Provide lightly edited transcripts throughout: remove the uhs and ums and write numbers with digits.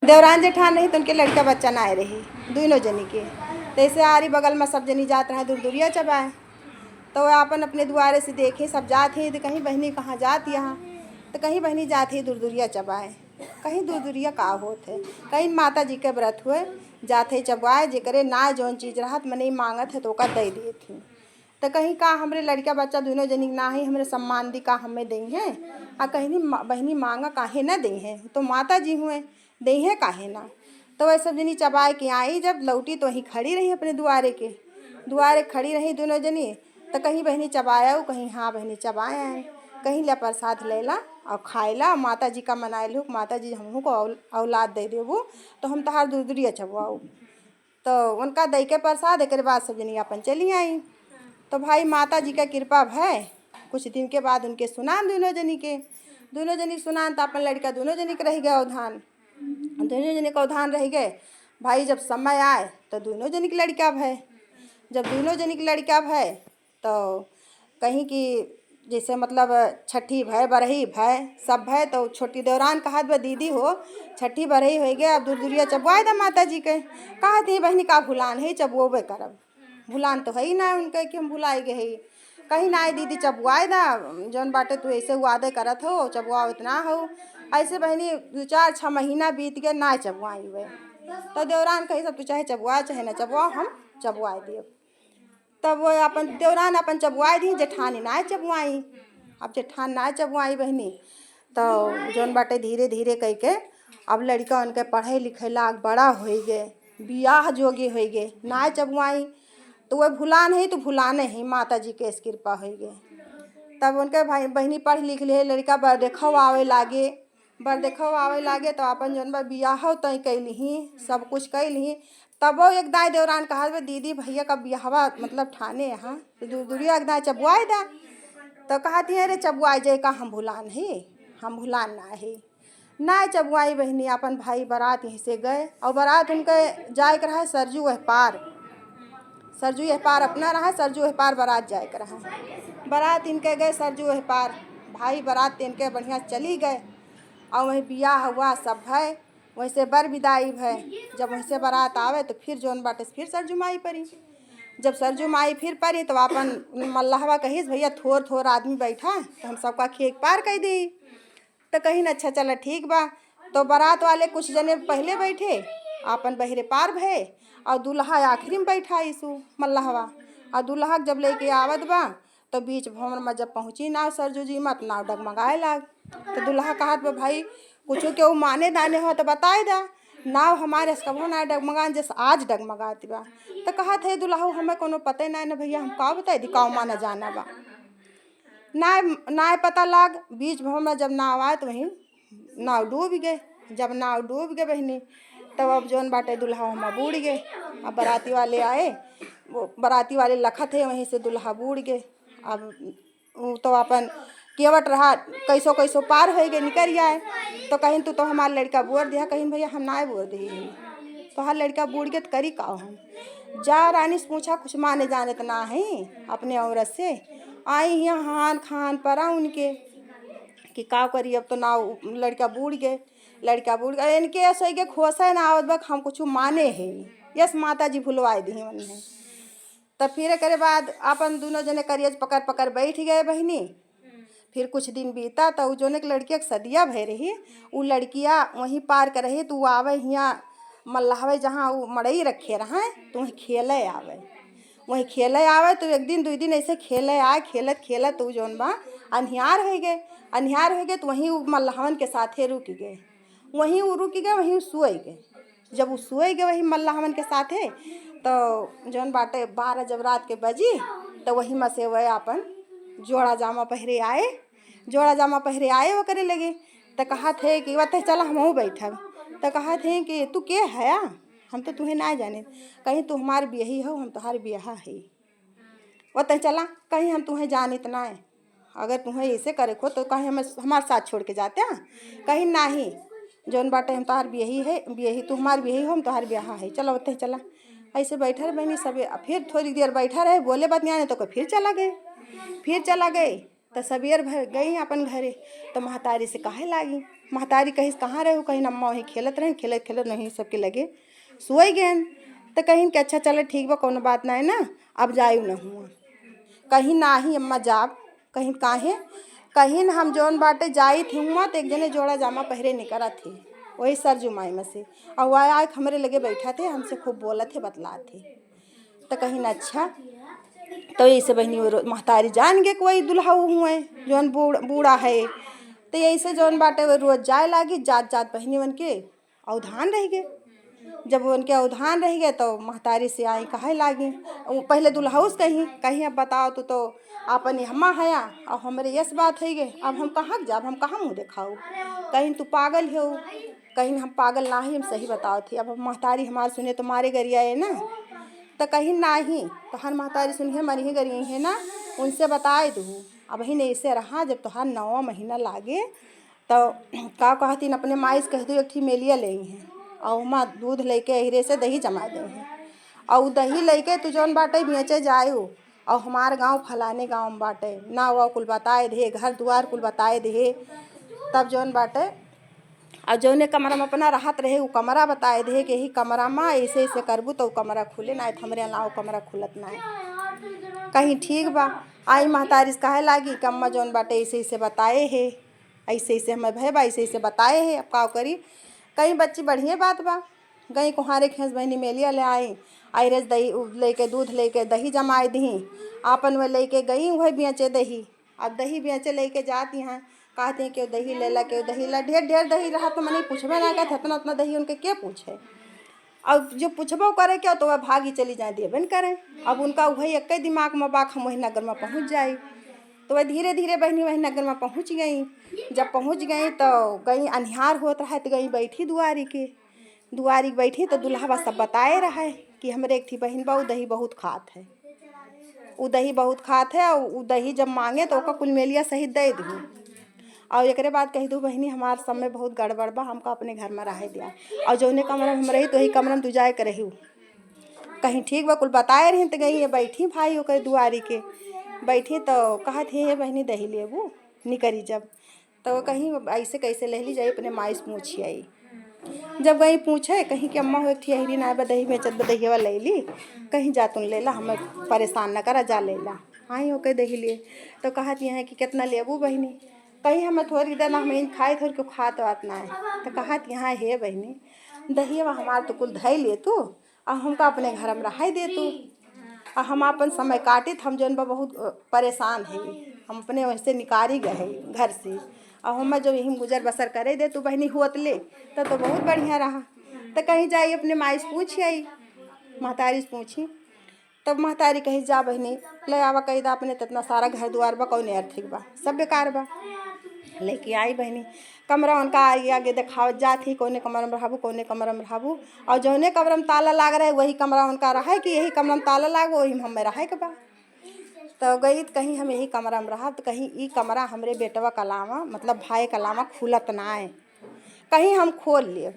देवरान जेठान रही तो उनके लड़का बच्चा ना आए रही दोनों जनी के। तो ऐसे आरी बगल में सब जनी जात रहे दूर दूरिया चबाए। तो वह अपन अपने दुआरे से देखे सब जात ही तो कहीं बहनी कहाँ जात यहाँ, तो कहीं बहनी जात ही दूर दूरिया चबाए, कहीं दूर दूरिया का होत है, कहीं माता जी के व्रत हुए जात है चबाए जेकरे ना जौन चीज़ रहत मने मांगत है तो का दे देत ही। तो कहीं का हमरे लड़का बच्चा दोनों जनी ना ही हमरे सम्मान दी का हमें दई हैं, आ कहीं बहनी मांगा काहे ना दई हैं, तो माता जी हुए दई हैं काहे ना। तो वह सब जनी चबाए के आई, जब लौटी तो वहीं खड़ी रही अपने दुआरे खड़ी रही दोनों जनी। तो कहीं बहनी चबाया कहीं हाँ बहनी चबाए, कहीं ले प्रसाद लेला और खाएला, माता जी का मनाए लूँ माता जी हमहू को औलाद दे देबू तो हम तहार दूर दूरिया चबवाऊ। तो उनका दई के प्रसाद एक बाद सब जनी अपन चली आई। तो भाई माता जी का कृपा भय कुछ दिन के बाद उनके सुनान दोनों जनी सुनान तो अपन लड़का दोनों जनी के रह गए अवधान, दोनों जनी का अवधान रह गए। भाई जब समय आए तो दोनों जनी के लड़का भय, जब दोनों जनी के लड़का भय तो कहीं की जैसे मतलब छठी भय बरही भय सब भय। तो छोटी देवरान कहा दीदी हो छठी बरही हो गए अब दूर दूरिया चबवाए दा माता जी के। कहा थी बहनी का भुलान है चबोबे करब, भुलान तो है ही ना उनके कि हम भुलाए गए है। कहीं ना दीदी चबुआए दा जौन बाटे तू ऐसे वादे करत हो चबुआओ इतना हो। ऐसे बहनी 2-4-6 महीना बीत गए ना चबुआई हुए। तो देवरान कही सब तू चाहे चबुआ चाहे ना चबुआ हम चबुआए दिए। तब वो अपन देवरान अपन चबुआई दी, जेठानी ना चबुआई। अब जेठान ना चबुआई बहनी तो जौन बाटे धीरे धीरे कह के अब लड़का उनके पढ़े लिखे लाग बड़ा हो गए, बियाह जोगे हो गए, ना चबुआई। तो वह भुलान है तो भुलाने ही माता जी के कृपा हो गए। तब उनके भाई बहनी पढ़ लिख ले लड़का बर देखो आवे लागे तो अपन जौन बा बियाह तय कैली ही सब कुछ कैली। तब वो एक दाई देवरान कहा दीदी भैया का बियाहवा मतलब ठाने यहाँ तो दूर दूरिया एक दाई चबुआए दा। तो कहती है अरे चबुआई जाए का हम भुलान ही, हम भुलान ना ही ना चबुआई बहनी। अपन भाई बारात यहीं से गए और बारात उनके जाए कर रहा है सरजू वह पार, सरजू यह पार अपना रहा, सरजू यह पार बारात जाए कर रहा। बारात इनके गए सरजू यह पार, भाई बारात इनके बढ़िया चली गए और वहीं बियाह हुआ सब है। वहीं से बर विदाई भय, जब वहीं से बारात आवे तो फिर जौन बाटे फिर सरजू माई परी। जब सरजू माई फिर परी तो अपन मल्लाहवा कहीस भैया थोर थोर आदमी बैठा तो हम सबका खेत पार कर दी। तो कहीं न अच्छा चला ठीक बा। तो बारात वाले कुछ जने पहले बैठे अपन बहरे पार भय और दूल्हा आखिरी में बैठा इसु मल्लाहवा। और दूल्हा जब लेके आवत बा तो बीच भंवर में जब पहुँची नाव सरजू जी मत नाव डगमगाए लाग। तो दूल्हा कहत बा भाई कुछ के माने दाने हो तो बताए दा, नाव हमारे कभो ना डगमगा जैसे आज डगमगात बा। तो कहत है दूल्हा हमें कोनो पता ना भैया हम का बताए दी काव माना जाना बा। ना पता लाग बीच भंवर में जब नाव आए तो वहीं नाव डूब गए। जब नाव डूब गए बहनी तब अब जौन बाटे दूल्हा हम बूढ़ गए। अब बाराती वाले आए, वो बाराती वाले लखत है वहीं से दूल्हा बूढ़ गए। अब तो अपन केवट रहा कैसो कैसो पार हो गए निकल आए। तो कहीं तो हमारा लड़का बोर दिया, कहीं भैया हम ना बोर दी तो हर लड़का बूढ़ गए तो करी का हम जा। रानी से पूछा कुछ माने जाने तो ना है अपने औरत से आई यहाँ हान खान परा उनके कि का करी। अब तो ना लड़का बूढ़ गए इनके ऐसे के खोसा ना आवत बा हम कुछ माने है यस माता जी भुलवाए दी मन है। तब फिर करे बाद अपन दोनों जने करियज पकड़ पकड़ बैठ गए बहनी। फिर कुछ दिन बीता तो जोने के लड़किया सदिया भय रही वो लड़किया वहीं पार कर रही तो आवे यहाँ मल्लाहवे जहाँ वो मड़ई रखे रहा तो वहीं खेले आवे तो एक दिन 2 दिन ऐसे खेले आए खेलत खेलत तो जौन बा अन्हार हो गए तो वहीं मल्लाहवन के साथे रुक गए वहीं सोए गए। जब वो सोए गए वहीं मल्लाहवन के साथे तो जौन बाटे 12 जब रात के बजी तो वहीं में से वह अपन जोड़ा जामा पहरे आए वो करे लगे। तो कहा थे कि वह चला हम बैठब। तो कहा थे कि तू के है हम तो तुम्हें ना जाने, कहीं तू हमारे बियही हो हम तुम्हारे बियाह है। वह चला कहीं हम तुम्हें जानित ना है, अगर तुम्हें ऐसे करे को तो कहीं हमारे साथ छोड़ के जाते हैं, कहीं ना ही जौन बाटे हम तुम्हार बियही तू हमारे बियही हो हम तुम्हारे बियाह है। चलो होते चला ऐसे बैठा रहे बहनी सब। फिर थोड़ी देर बैठा रहे बोले बात नहीं आने तो फिर चला गए तो सबेर गई अपन घरे। तो महतारी से कहे लागी महतारी कहीं कहाँ रहे हो, कहीं अम्मा वहीं खेलत रहे, खेलत खेलत नहीं सबके लगे सोई गए। तो कहीं कि अच्छा चलो ठीक बा, कोनो बात ना है ना, अब जायू न हुआ। कहीं ना ही अम्मा जाब, कहीं काहे कहीं न हम जौन बाटे जाई थी हुआ तो एक जने जोड़ा जामा पहरे निकला थे, वही सर जुमाई में से, और वह आए हमारे लगे बैठा थे, हमसे खूब बोला थे बतला थे। तो कहीं ना अच्छा तो ऐसे बहनी वो महतारी जान गे कि वही दुल्हा हुए जौन बूढ़ा है। तो ऐसे जौन बाटे वो रोज जाए लागी, जात जात बहनी बन के अवधान रह गए। जब उनके अवधान रह गए तो महतारी से आई कहे लागी, पहले दुल्हाउस कहीं कहीं अब बताओ तो अपन हम्मा हया और हमारे यस बात है गए, अब हम कहाँ जाब, हम कहाँ मुँह दिखाऊ, कहीं तू पागल हो, कहीं हम पागल ना ही, हम सही बताओ थे। अब महतारी हमारे सुने तो मारे गरियाए ना, तो कहीं ना ही तो हर महतारी सुनिए मरी गरी है ना, उनसे बताए दू। अब ही नहीं ऐसे रहा, जब तो हर 9वां महीना लागे तो का कहती अपने माई से कह दो एक थी मेलिया ले हैं और वहाँ दूध लेके अहिरे से दही जमा दे हैं, और दही लेके तू जौन बाटे बेचे जायू, और हमारे गांव फलाने गांव में बाटे ना, वो कुल बताए दे, घर द्वार कुल बताए दे। तब जौन बाटे और जौने कमरा में अपना राहत रहे वो कमरा बताए दे कि यही कमरा में ऐसे ऐसे करबू तो कमरा खुले ना, हमरे अलावा कमरा खुलत ना है। कहीं ठीक बा, आई महतारी से कहे लागी कि अम्मा जौन बाटे ऐसे ऐसे बताए है, ऐसे ऐसे हमें भय बा, ऐसे ऐसे बताए है, अब का करी। कहीं बच्ची बढ़िया बात बा, गई कुहारे खेस बहनी मेलिया ले आई, रस दही लेके दूध लेके दही जमाए दी, आपन वह लेके गई वही बेचे दही। अब दही बेचे लेके जाती हैं, कहते हैं क्यों दही ले ला, क्यों दही ला, ढेर ढेर दही रहा तो मनी पूछबे ना कहते, इतना उतना दही उनके क्या पूछे, अब जो पूछबो करे क्या तो वह भागी चली जाए देबन करें। अब उनका वही एक दिमाग में बाक हम वही नगर में पहुँच जाए, तो वह धीरे धीरे बहनी वही नगर में पहुँच गई। जब पहुँच गई तो गई अन्हार होता है तो गई बैठी दुआरी बैठी तो दुल्हा सब बताए रहा है कि हमरे एक थी बहन बा दही बहुत खात है, वो दही बहुत खात है, और वो दही जब मांगे तो ओका कुल मेलिया सहित दे दूँ। और एक बात कही दू बहनी हमारे सब में बहुत गड़बड़ बा, हमका अपने घर में रह दिया, और जौने कमरा में हम रही तो वही कमरा में तू जाए के रही। कहीं ठीक बा कुल बताए रही तो गई बैठी भाई ओकर दुआरी के बैठी तो कहत हे बहनी दही लेबू निकरी, जब तो कहीं ऐसे कैसे ले ली जाए अपने माई से पूछी आई। जब गई पूछे कहीं कि अम्मा हो थी अहरी ना दही बेचत दही वाला ले ली, कहीं जा तुम ले ला, हमें परेशान न करा, जा ले ला। आई होके दही लिए तो कहती हैं कि कितना लेबू बहनी, कहीं हमें थोड़ी देर ना हमें खाए थोड़ी को खात वात ना है, तो कहती यहाँ हे बहनी दही हमार तो कुल धई ले तू और हमका अपने घर में रहा दे तू, और हम अपन समय काटित हम जौन बा बहुत परेशान है, हम अपने वैसे निकारी गए घर से, और हम जो यही गुजर बसर करे दे तू बहनी हुत ले तो बहुत बढ़िया रहा। तो कहीं जाई अपने माई से पूछी आई, महतारी से पूछी, तब महतारी कही जा बहनी ले आवा कही दा अपने इतना सारा घर द्वार बा कौन आर्थिक बा सब बेकार बा। लेके आई बहनी कमरा उनका आगे आगे दिखावत जाती, कोने कमरा में रहबू कोने कमरा में रहबू, और जौने कमरा में ताला लाग रहा है वही कमरा उनका रहा कि यही कमरा में ताला लाग वही में हमें रहे के बा। तो गई तो कहीं हम यही कमरा में रहा तो कहीं ई कमरा हमरे बेटवा कलावा मतलब भाई कलावा खुलत ना है, कहीं हम खोल लिए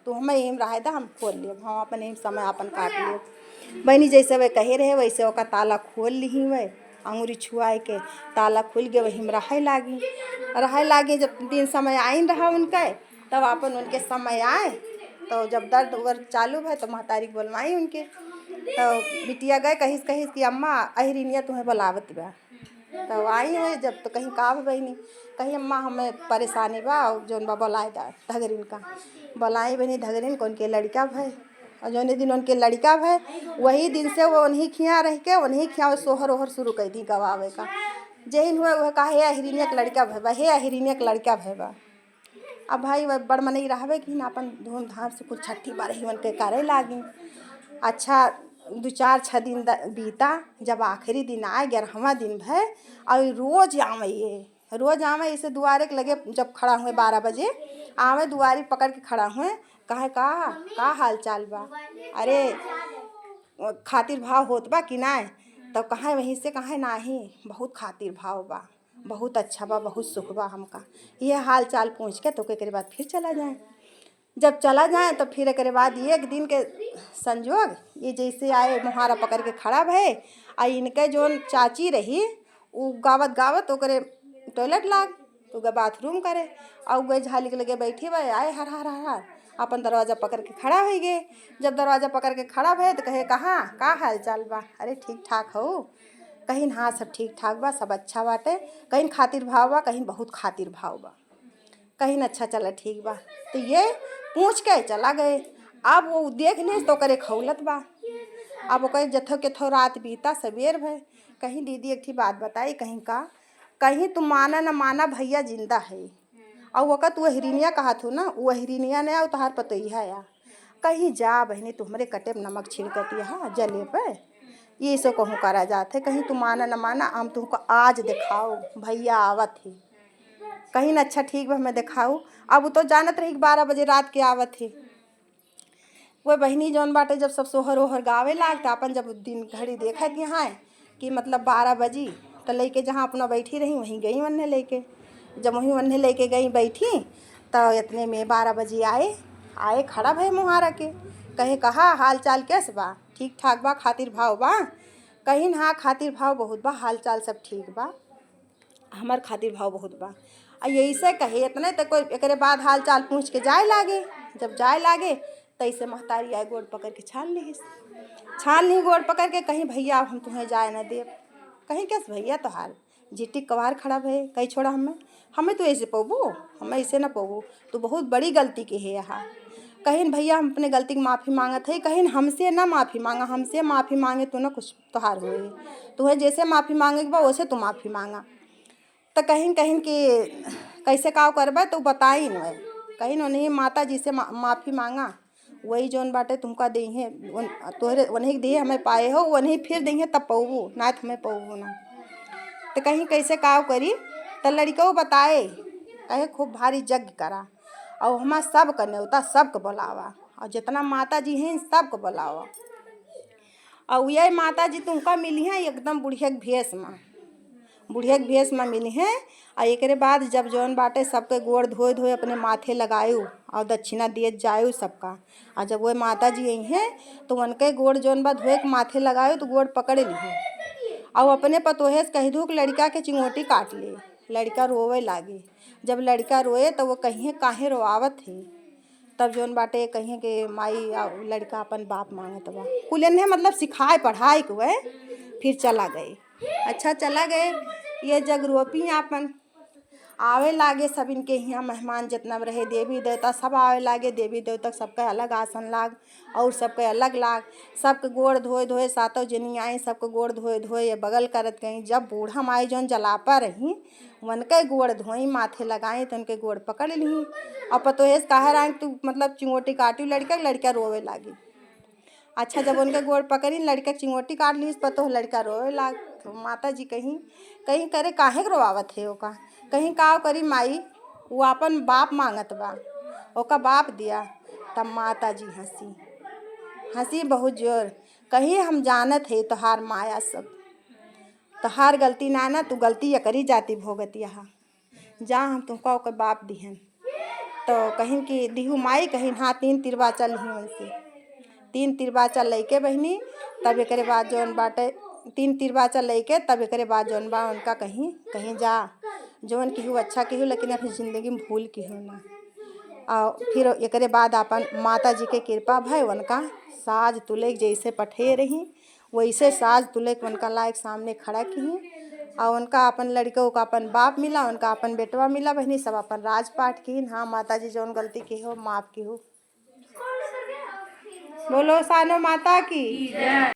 तो हमें यही रहे था हम खोल लिए, हम अपन यही समय अपन काट लिए। बहनी जैसे वह कहे रहे वैसे ओका ताला खोल ली, वह अंगूरी छुआए के ताला खुल गए, वही में रहे लागी। जब दिन समय आइन रहा उनके तब अपन उनके समय आए तो जब दर्द उर्द चालू है तो महतारी बोलवाई उनके, तो बिटिया गए कहीं कि अम्मा अहरीनिया तुम्हें बुलावत बा, तो आई हुए जब तो कहीं का बहनी कहीं अम्मा हमें परेशानी बा जौन बा बुलाए दा धगरीन का बुलाई बहनी धगरीन को उनके लड़का भय, और जौने दिन उनके लड़का भय वही दिन से वो उन्हीं खिया रह के उन्हीं खिया सोहर ओहर शुरू कर दी गवावे का, जहिन हुआ वह कहा हे अहरीनिया के लड़का भय बा, हे अहरीनिया के लड़का भय बा। अब भाई वह बड़ मनई रहवे कि अपन धूमधाम से कुछ छठी बारही उनके करे लागी। अच्छा 2-4-6 दिन बीता, जब आखिरी दिन आए 11वां दिन भय और रोज आवे इसे दुआरे के लगे जब खड़ा हुए 12 बजे आवे दुआरी पकड़ के खड़ा हुए, कहे का हाल चाल बा, अरे खातिर भाव होत बा कि ना, तो कहे वहीं से कहे नाही बहुत खातिर भाव बा, बहुत अच्छा बा, बहुत सुख बा हमका, ये हाल चाल पूछ के तो के बाद फिर चला जाए। जब चला जाए तो फिर एक बाद एक दिन के संजोग ये जैसे आए मुहारा पकड़ के खड़ा भय, आ इनके जोन चाची रही वो गावत ओकरे टॉयलेट लाग, तो गए बाथरूम करे और गए झाली के लगे बैठी भाई आए हर हर हर हर अपन दरवाज़ा पकड़ के खड़ा हो गए। जब दरवाज़ा पकड़ के खड़ा भे तो कहे कहाँ का हाल चाल बा, अरे ठीक ठाक हो, कहीं हाँ सब ठीक ठाक बा, सब अच्छा बाटे, कहीं खातिर भाव बा, कहीं बहुत खातिर भाव बा, कहीं अच्छा चला ठीक बा। तो ये पूछ के चला गए। अब वो देखने तो करे खौलत बा। अब वो कहे जथो के थो रात बीता सवेर भय। कहीं दीदी एक थी बात बताई, कहीं तुम माना न माना भैया जिंदा है। और वक़्त वो हिरनिया कहा थू ना, वो हिरनिया ने और तहार पतोहिया या कहीं जा बहनी तुम्हारे कटे में नमक छिड़कती है जले पे, ये सो कहूँ करा जाते। कहीं तुम माना न माना हम तुमको आज दिखाओ भैया आवत ही, कहीं न अच्छा ठीक बा मैं दिखाऊँ। अब वो तो जानत रही 12 बजे रात के आवत ही। वो बहनी जौन बाटे जब सब सोहर ओहर गावे लागता अपन जब दिन घड़ी देखत यहाँ कि मतलब 12 बजी तो लेके जहाँ अपना बैठी रही वहीं गई वन्ने लेके। जब वहीं वन्ने लेके गई बैठी तो इतने में 12 बजे आए खड़ा भय मुहारा के कहे कहा हाल चाल कैस बा, ठीक ठाक बा, खातिर भाव बा, कहीं हाँ खातिर भाव बहुत बा, हाल चाल सब ठीक बा, हमार खातिर भाव बहुत बा। यही से कहे इतने तक कोई एक बाद हाल चाल पूछ के जाए लागे। जब जाए लागे तैसे महतारी आए गोड़ पकड़ के छान ली गोड़ पकड़ के कहीं भैया हम तुम्हें जाए न देव, कहीं कैसे भैया तो हाल झिट्टी कवार खड़ा भे कहीं छोड़ा हमें तो ऐसे पबू, हमें ऐसे ना पबू, तो बहुत बड़ी गलती के है यहाँ। कहीं भैया हम अपने गलती की माफ़ी मांगत है, कहीं हमसे ना माफ़ी मांगा, हमसे माफ़ी मांगे तो ना कुछ तोहार होए, तुम्हें जैसे माफ़ी मांगे के बा वैसे तू माफ़ी मांगा। तो कहीं कि कैसे काव करबा तो बताई न कहीं उन्हें माता जी से माफ़ी मांगा, वही जौन बाटे तुमका दे है तोहरे उन्हें दे हमें पाए हो उन्हें फिर दे तब पऊबू ना तो हमें पऊबू ना। तो कहीं कैसे काव करी तो लड़कों बताए कहे खूब भारी यज्ञ करा और हमारा सब का न्योता सबको बुलावा और जितना माता जी हैं सबको बुलावा। और यही माता जी तुमका मिली हैं एकदम बुढ़िया के भेष में मिली हैं। और एक बाद जब जौन बाटे सबके गोड़ धोए अपने माथे लगायू और दक्षिणा दिए जायू सबका। और जब वो माता जी आई हैं तो उनके गोड़ जौन बा धोए के माथे लगायू तो गोड़ पकड़ ली और अपने पतोहे से कह दू कि लड़का के चिंगोटी काट ले। लड़का रोवे लागे, जब लड़का रोए तो वो कहीं काहे रोआवत है, तब जौन बाटे कहीं के माई लड़का अपन बाप मांगत बा कुल इन्हें मतलब सिखाए पढ़ाई के वे फिर चला गए। अच्छा चला गए ये जगरूपी अपन आवे लागे सब इनके यहाँ मेहमान जितना रहे देवी देवता सब आवे लागे। देवी देवता सबका अलग आसन लाग और सबके अलग लाग, सबके गोड़ धोए सातों जनी आए सबके गोड़ धोए बगल करत गई। जब बूढ़ा माई जौन जलापा रही उनके गोड़ धोई माथे लगाए तो उनके गोड़ पकड़ ली और पतोहेस कहा रहा तू मतलब चिंगोटी काटी लड़का रोवे लागी। अच्छा जब उनके गोड़ पकड़ी लड़का चिंगोटी काट ली पतो लड़का रोवे लाग। तो माता जी कहीं करे काहे के रोआवत है ओका, कहीं काव करी माई वो अपन बाप मांगत बा ओका बाप दिया। तब माता जी हंसी बहुत जोर, कहीं हम जानत है तोहार माया सब, तोहार गलती ना तू गलती या करी जाती भोगत यहाँ जा हम तुमको ओकर बाप दिहन। तो कहीं की दिहू माई कहीं हाँ 3 तिरबाचा ली उनसे 3 तिरबाचा लेके बहनी। तब एक बाद जौन बाटे 3 तिरबाचा लेके तब एक बाद जौन बा उनका कहीं जा जौन केहू अच्छा केहू लेकिन अपनी ज़िंदगी में भूल केहू ना। और फिर एक बाद अपन माता जी के कृपा भय उनका साज तुले जैसे पठे रही वैसे साज तुले के उनका लायक सामने खड़ा की और उनका अपन लड़कों का अपन बाप मिला, उनका अपन बेटवा मिला बहनी सब अपन राजपाट की। हाँ माता जी जौन गलती की हो माफ़ की हो। बोलो सानो माता की।